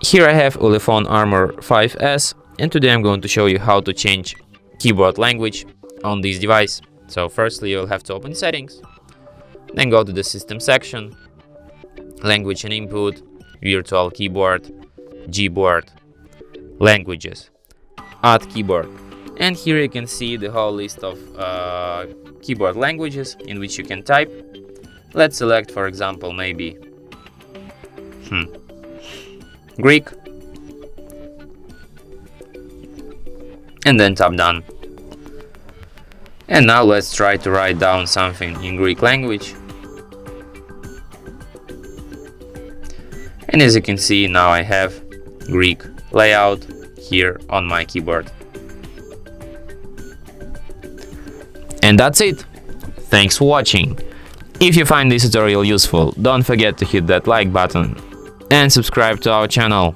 Here I have Ulefone Armor 5S, and today I'm going to show you how to change keyboard language on this device. So firstly you'll have to open settings, then go to the system section, language and input, virtual keyboard, Gboard, languages, add keyboard, and here you can see the whole list of keyboard languages in which you can type. Let's select, for example, maybe Greek, and then tap done. And now let's try to write down something in Greek language. And as you can see, now I have Greek layout here on my keyboard. And that's it. Thanks for watching. If you find this tutorial useful, don't forget to hit that like button and subscribe to our channel.